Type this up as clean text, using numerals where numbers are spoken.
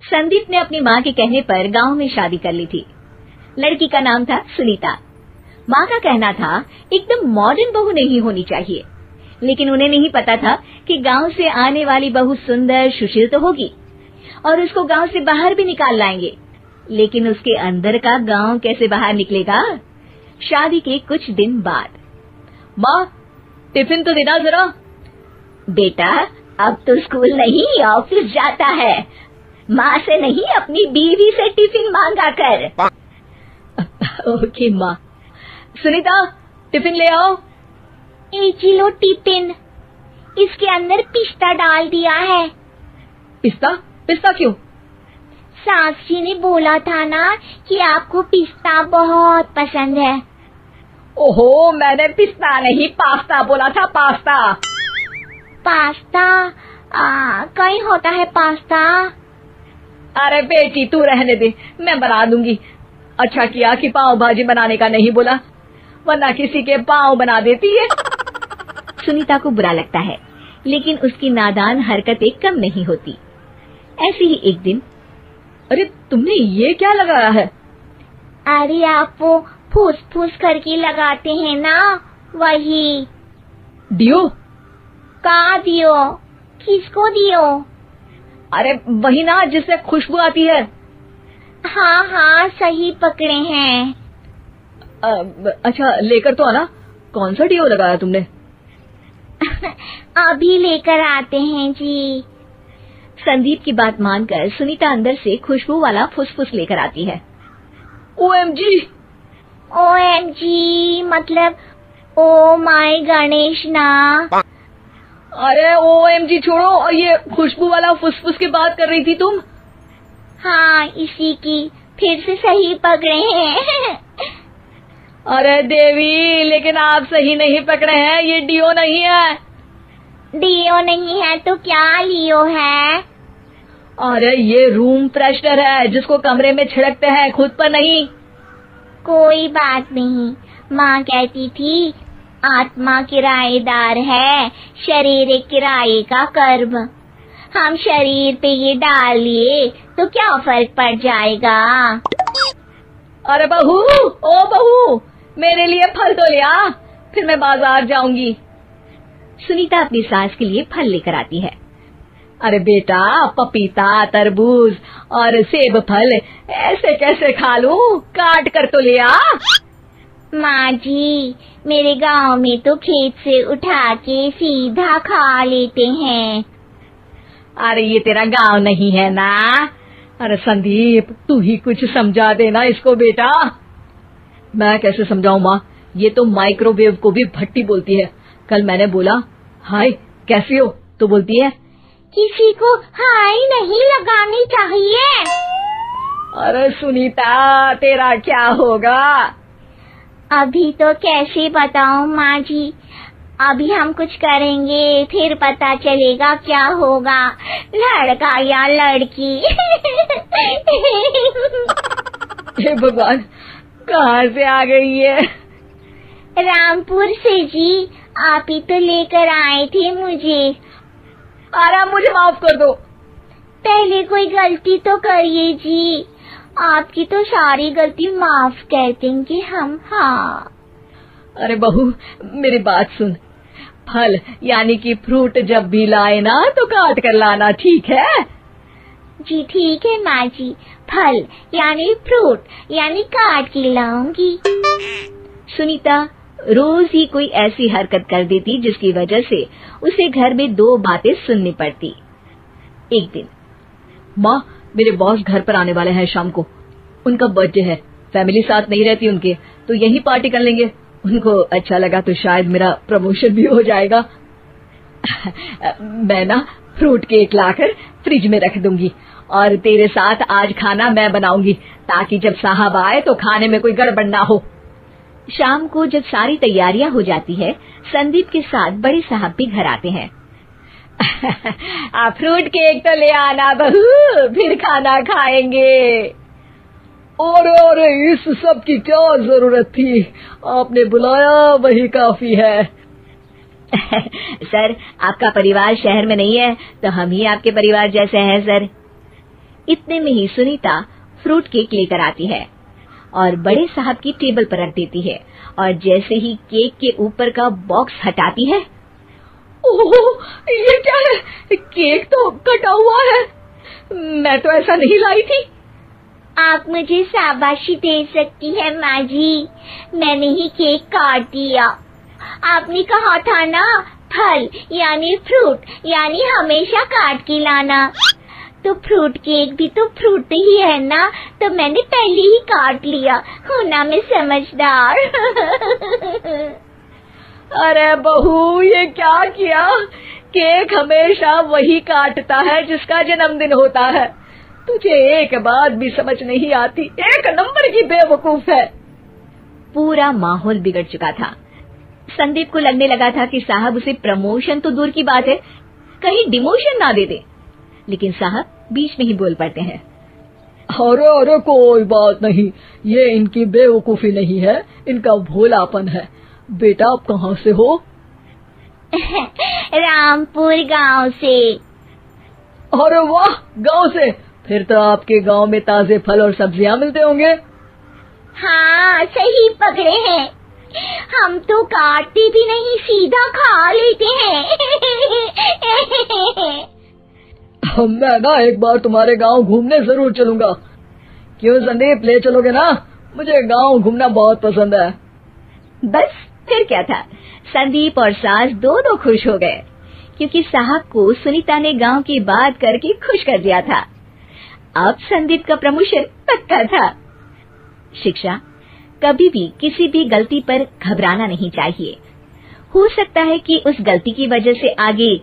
संदीप ने अपनी माँ के कहने पर गांव में शादी कर ली थी। लड़की का नाम था सुनीता। माँ का कहना था एकदम मॉडर्न बहू नहीं होनी चाहिए, लेकिन उन्हें नहीं पता था कि गांव से आने वाली बहू सुंदर सुशील तो होगी और उसको गांव से बाहर भी निकाल लाएंगे, लेकिन उसके अंदर का गांव कैसे बाहर निकलेगा। शादी के कुछ दिन बाद, माँ टिफिन तो देना जरा। बेटा अब तो स्कूल नहीं ऑफिस जाता है, माँ से नहीं अपनी बीवी से टिफिन मांगा कर। ओके माँ। सुनीता टिफिन ले आओ। 1 किलो टिफिन, इसके अंदर पिस्ता डाल दिया है। पिस्ता? पिस्ता क्यों? सास जी ने बोला था ना कि आपको पिस्ता बहुत पसंद है। ओहो, मैंने पिस्ता नहीं पास्ता बोला था, पास्ता। पास्ता? कहीं होता है पास्ता? अरे बेटी तू रहने दे, मैं बना दूंगी। अच्छा किया कि पाव भाजी बनाने का नहीं बोला, वरना किसी के पाव बना देती है। सुनीता को बुरा लगता है, लेकिन उसकी नादान हरकतें कम नहीं होती। ऐसे ही एक दिन, अरे तुमने ये क्या लगाया है? अरे आप वो फूस फूस करके लगाते हैं ना, वही। डियो? का दियो? किसको दियो? अरे वही ना जिससे खुशबू आती है। हाँ हाँ सही पकड़े हैं। अच्छा लेकर तो आना। कौन सा डियो लगाया तुमने? अभी लेकर आते हैं जी। संदीप की बात मानकर सुनीता अंदर से खुशबू वाला फुसफुस लेकर आती है। OMG! OMG मतलब ओ माय गणेश ना। अरे OMG छोड़ो, और ये खुशबू वाला फुसफुस की बात कर रही थी तुम? हाँ इसी की, फिर से सही पकड़े हैं। अरे देवी, लेकिन आप सही नहीं पकड़े हैं, ये डियो नहीं है। डियो नहीं है तो क्या लियो है? अरे ये रूम फ्रेशनर है, जिसको कमरे में छिड़कते हैं, खुद पर नहीं। कोई बात नहीं, माँ कहती थी आत्मा किराएदार है, शरीर एक किराए का कर्म। हम शरीर पे ये डाल लिए तो क्या फर्क पड़ जाएगा। अरे बहू, ओ बहू, मेरे लिए फल तो ले आ, फिर मैं बाजार जाऊंगी। सुनीता अपनी सास के लिए फल लेकर आती है। अरे बेटा, पपीता, तरबूज और सेब फल ऐसे कैसे खा लूं? काट कर तो ले आ। माँ जी, मेरे गांव में तो खेत से उठा के सीधा खा लेते हैं। अरे ये तेरा गांव नहीं है ना। अरे संदीप, तू ही कुछ समझा देना इसको बेटा। मैं कैसे समझाऊं माँ, ये तो माइक्रोवेव को भी भट्टी बोलती है। कल मैंने बोला हाय कैसी हो, तो बोलती है किसी को हाय नहीं लगानी चाहिए। अरे सुनीता, तेरा क्या होगा? अभी तो कैसे बताऊं माँ जी, अभी हम कुछ करेंगे फिर पता चलेगा क्या होगा, लड़का या लड़की। हे भगवान, कहाँ से आ गई है? रामपुर से जी, आप ही तो लेकर आए थे मुझे। अरे मुझे माफ कर दो। पहले कोई गलती तो करिए जी, आपकी तो सारी गलती माफ कर देंगे हम। हाँ अरे बहू, मेरी बात सुन, फल यानी कि फ्रूट जब भी लाए ना तो काट कर लाना, ठीक है? जी ठीक है माँ जी, फल यानी फ्रूट यानी काट के लाऊंगी। सुनीता रोज ही कोई ऐसी हरकत कर देती जिसकी वजह से उसे घर में 2 बातें सुननी पड़ती। एक दिन, माँ मेरे बॉस घर पर आने वाले हैं शाम को, उनका बर्थडे है, फैमिली साथ नहीं रहती उनके, तो यही पार्टी कर लेंगे। उनको अच्छा लगा तो शायद मेरा प्रमोशन भी हो जाएगा। मैं ना फ्रूट केक लाकर फ्रिज में रख दूंगी और तेरे साथ आज खाना मैं बनाऊंगी, ताकि जब साहब आए तो खाने में कोई गड़बड़ ना हो। शाम को जब सारी तैयारियां हो जाती है, संदीप के साथ बड़े साहब भी घर आते हैं। फ्रूट केक तो ले आना बहू, फिर खाना खाएंगे। और इस सब की क्या जरूरत थी, आपने बुलाया वही काफी है। सर, आपका परिवार शहर में नहीं है तो हम ही आपके परिवार जैसे हैं सर। इतने में ही सुनीता फ्रूट केक लेकर आती है और बड़े साहब की टेबल पर रख देती है, और जैसे ही केक के ऊपर का बॉक्स हटाती है, ओह, ये क्या है? केक तो कटा हुआ है। मैं तो ऐसा नहीं लाई थी। आप मुझे शाबाशी दे सकती है माँ जी, मैंने ही केक काट दिया। आपने कहा था ना, फल यानी फ्रूट यानी हमेशा काट के लाना, तो फ्रूट केक भी तो फ्रूट ही है ना, तो मैंने पहले ही काट लिया। हूँ ना मैं समझदार। अरे बहू, ये क्या किया? केक हमेशा वही काटता है जिसका जन्मदिन होता है। तुझे एक बात भी समझ नहीं आती, एक नंबर की बेवकूफ है। पूरा माहौल बिगड़ चुका था। संदीप को लगने लगा था कि साहब उसे प्रमोशन तो दूर की बात है, कहीं डिमोशन ना दे दे, लेकिन साहब बीच में ही बोल पड़ते हैं। अरे अरे, कोई बात नहीं, ये इनकी बेवकूफी नहीं है, इनका भोलापन है। बेटा, आप कहाँ से हो? रामपुर गांव से। अरे वाह, गांव से? फिर तो आपके गांव में ताजे फल और सब्जियां मिलते होंगे। हाँ, सही पकड़े हैं। हम तो काटते भी नहीं, सीधा खा लेते हैं। मैं ना एक बार तुम्हारे गांव घूमने जरूर चलूंगा। क्यों संदीप, ले चलोगे ना? मुझे गांव घूमना बहुत पसंद है। बस फिर क्या था, संदीप और सास दोनों खुश हो गए, क्योंकि साहब को सुनीता ने गांव की बात करके खुश कर दिया था। अब संदीप का प्रमोशन पक्का था। शिक्षा, कभी भी किसी भी गलती पर घबराना नहीं चाहिए। हो सकता है कि उस गलती की वजह से आगे